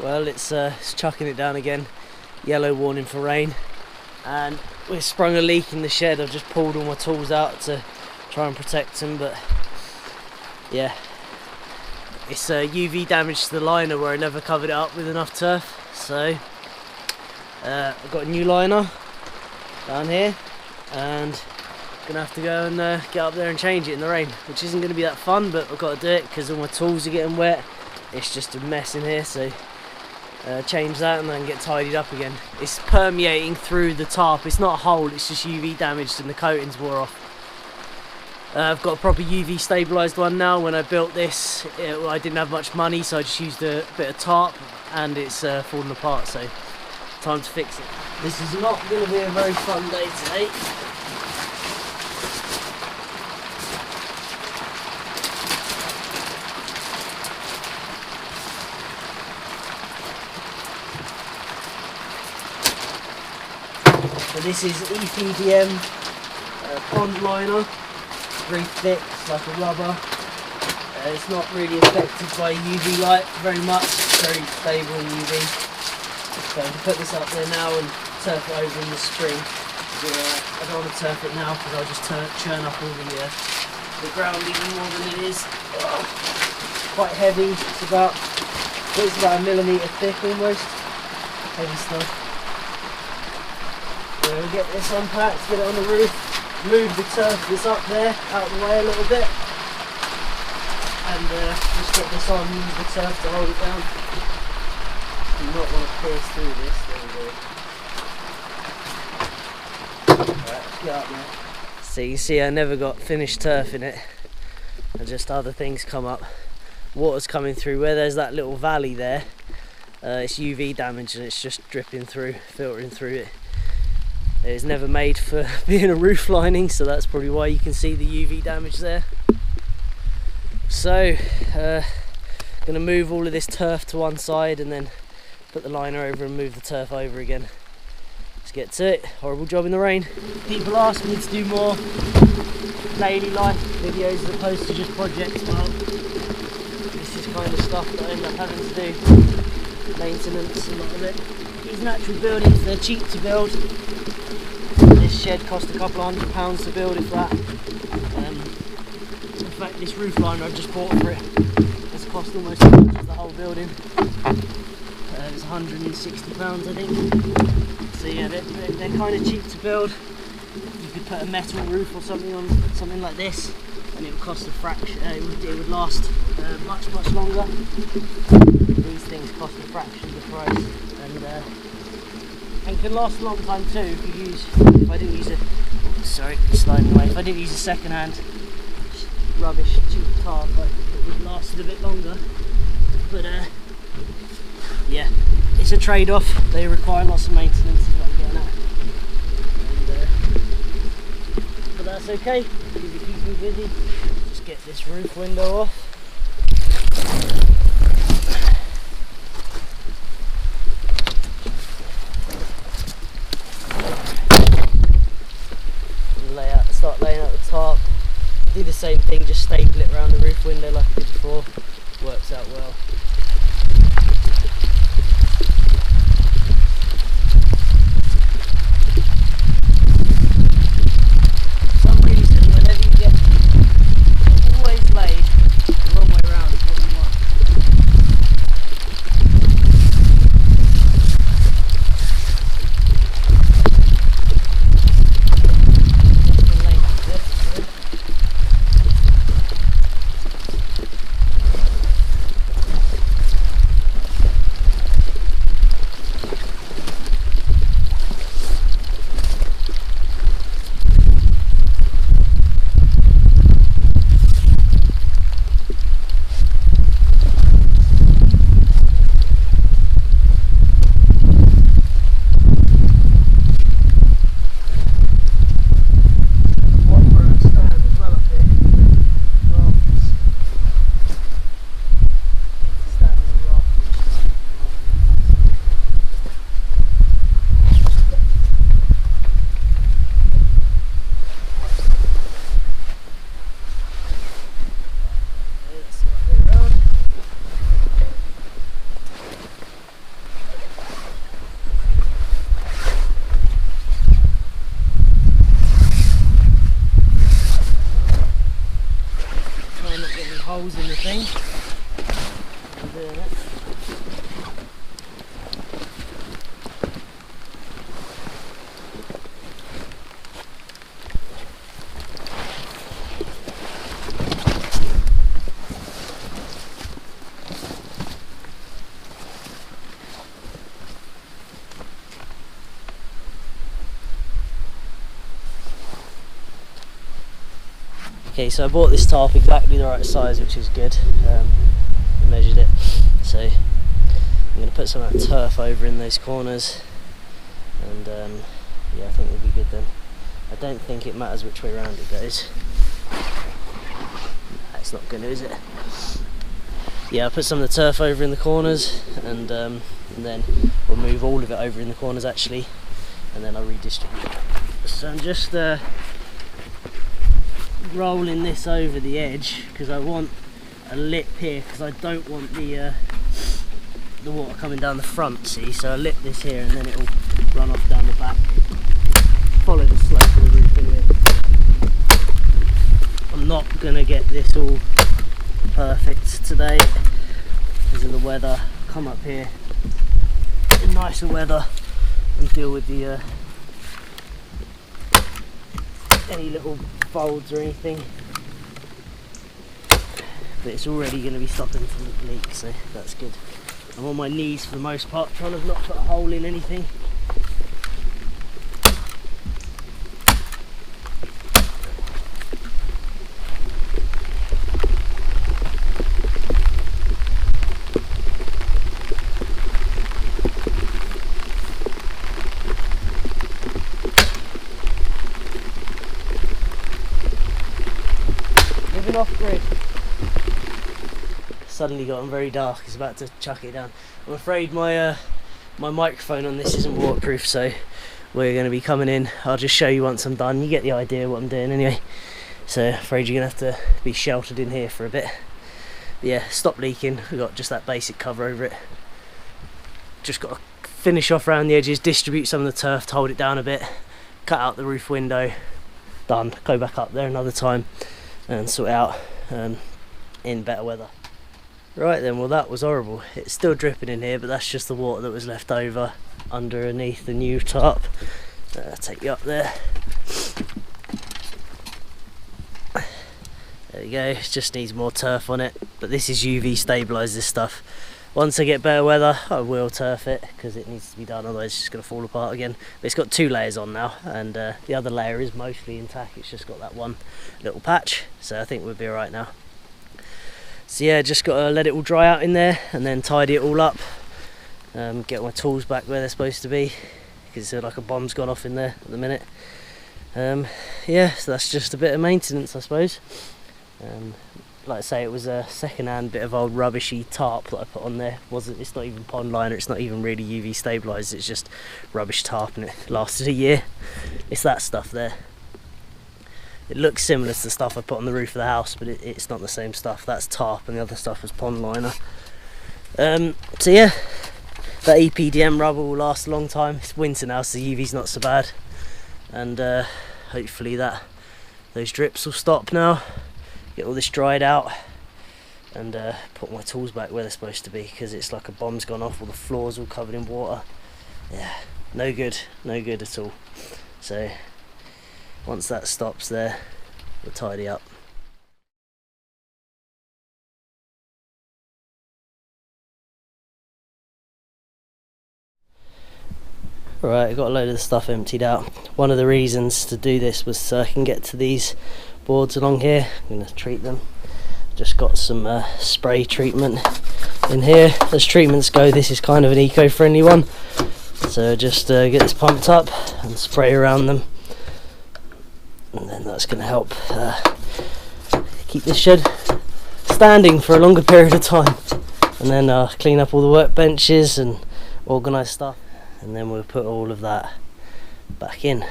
Well, it's chucking it down again. Yellow warning for rain. And we've sprung a leak in the shed. I've just pulled all my tools out to try and protect them, but yeah. It's UV damage to the liner where I never covered it up with enough turf. So I've got a new liner down here, and gonna have to go and get up there and change it in the rain, which isn't going to be that fun, but I've got to do it because all my tools are getting wet. It's just a mess in here, so change that and then get tidied up again. It's permeating through the tarp. It's not a hole, it's just UV damaged and the coatings wore off. I've got a proper UV stabilised one now. When I built this, I didn't have much money, so I just used a bit of tarp, and it's falling apart, so time to fix it. This is not going to be a very fun day today. So this is epdm pond liner, very thick, it's like a rubber. It's not really affected by UV light very much, it's very stable in UV. So I can put this up there now and turf it over in the spring. I don't want to turf it now because I'll just churn up all the ground even more than it is. Quite heavy, it's about a millimetre thick almost. Heavy stuff. So we'll get this unpacked, get it on the roof, move the turf that's up there out of the way a little bit, and just get this on, use the turf to hold it down. Do not want to pierce through this. Alright, let's get up there. So you can see I never got finished turf in it, and just other things come up. Water's coming through where there's that little valley there. It's UV damage and it's just dripping through, filtering through it. It's never made for being a roof lining, so that's probably why you can see the UV damage there. So, gonna move all of this turf to one side and then put the liner over and move the turf over again. Let's get to it. Horrible job in the rain. People ask me to do more daily life videos as opposed to just projects. Well, this is kind of stuff that I end up having to do. Maintenance, a lot of it. These natural buildings, they're cheap to build. This shed cost a couple of £100 to build, if that. In fact, this roof liner I've just bought for it has cost almost as much as the whole building. It's £160, I think. So yeah, they're kind of cheap to build. You could put a metal roof or something on something like this, and it would cost a fraction. It would last much longer. These things cost a fraction of the price, and can last a long time too if I didn't use if I didn't use a second-hand rubbish cheap tarp, it would last a bit longer. But yeah, it's a trade-off. They require lots of maintenance, is what I'm getting at. But that's okay, because it keeps me busy. Just get this roof window off. Start laying out the tarp. Do the same thing, just staple it around the roof window like I did before. Works out well. For some reason, whenever you get them, always laid the wrong way around is what you want. doing it. Okay, so I bought this tarp exactly the right size, which is good. I measured it, so I'm going to put some of that turf over in those corners, and yeah, I think it'll be good then. I don't think it matters which way around it goes. No, it's not going to, is it? Yeah, I put some of the turf over in the corners, and then we'll move all of it over in the corners actually, and then I'll redistribute it. So I'm just rolling this over the edge because I want a lip here, because I don't want the water coming down the front, see, so I lip this here and then it'll run off down the back, follow the slope of the roof anyway. I'm not going to get this all perfect today because of the weather. Come up here in nicer weather and deal with the any little folds or anything, but it's already going to be stopping from the leak, so that's good. I'm on my knees for the most part, trying to not put a hole in anything. Off grid. Suddenly gotten very dark, it's about to chuck it down. I'm afraid my my microphone on this isn't waterproof, so we're going to be coming in. I'll just show you once I'm done, you get the idea what I'm doing anyway. So afraid you're going to have to be sheltered in here for a bit. But yeah, stop leaking, we've got just that basic cover over it. Just got to finish off around the edges, distribute some of the turf to hold it down a bit, cut out the roof window, done. Go back up there another time and sort it out in better weather. Right then, well that was horrible. It's still dripping in here, but that's just the water that was left over underneath the new tarp. Take you up there. There we go, it just needs more turf on it, but this is UV stabilised, this stuff. Once I get better weather, I will turf it because it needs to be done, otherwise it's just going to fall apart again. But it's got 2 layers on now, and the other layer is mostly intact. It's just got that one little patch, so I think we'll be alright now. So yeah, just got to let it all dry out in there and then tidy it all up. Get my tools back where they're supposed to be, because like a bomb's gone off in there at the minute. Yeah, so that's just a bit of maintenance, I suppose. Like I say, it was a second-hand bit of old rubbishy tarp that I put on there. It's not even pond liner, it's not even really UV stabilised, it's just rubbish tarp, and it lasted a year. It's that stuff there. It looks similar to the stuff I put on the roof of the house, but it's not the same stuff. That's tarp and the other stuff was pond liner. So yeah, that epdm rubber will last a long time. It's winter now, so the UV's not so bad, and hopefully those drips will stop now. Get all this dried out and put my tools back where they're supposed to be, because it's like a bomb's gone off, all the floors all covered in water. Yeah, no good at all. So once that stops there, we'll tidy up. Right, I got a load of the stuff emptied out. One of the reasons to do this was so I can get to these boards along here. I'm going to treat them. Just got some spray treatment in here. As treatments go, this is kind of an eco-friendly one. So just get this pumped up and spray around them, and then that's going to help keep this shed standing for a longer period of time. And then clean up all the workbenches and organise stuff, and then we'll put all of that back in.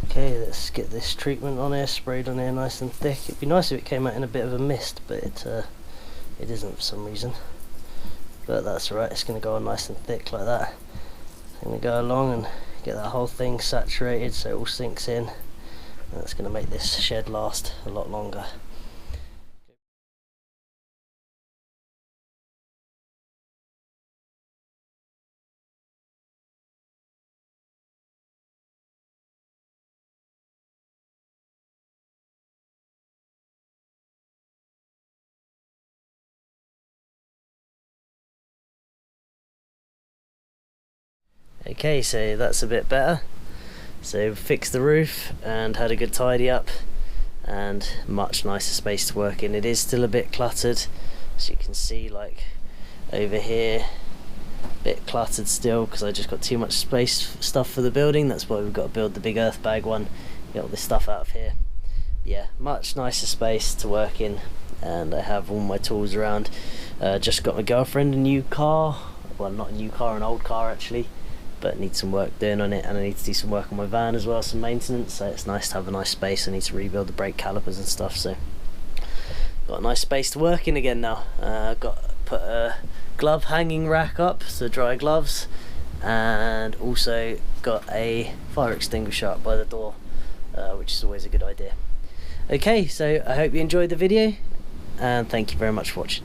Okay, let's get this treatment on here, sprayed on here nice and thick. It'd be nice if it came out in a bit of a mist, but it isn't for some reason. But that's alright, it's going to go on nice and thick like that. I'm going to go along and get that whole thing saturated so it all sinks in. And that's going to make this shed last a lot longer. Okay, so that's a bit better. So fixed the roof and had a good tidy up, and much nicer space to work in. It is still a bit cluttered, as you can see, like over here, a bit cluttered still because I just got too much space stuff for the building. That's why we've got to build the big earth bag one, get all this stuff out of here. Yeah, much nicer space to work in, and I have all my tools around. Just got my girlfriend a new car, well, not a new car, an old car actually, but need some work doing on it, and I need to do some work on my van as well, some maintenance, so it's nice to have a nice space. I need to rebuild the brake calipers and stuff, so got a nice space to work in again now. Put a glove hanging rack up, so dry gloves, and also got a fire extinguisher up by the door, which is always a good idea. Okay, so I hope you enjoyed the video, and thank you very much for watching.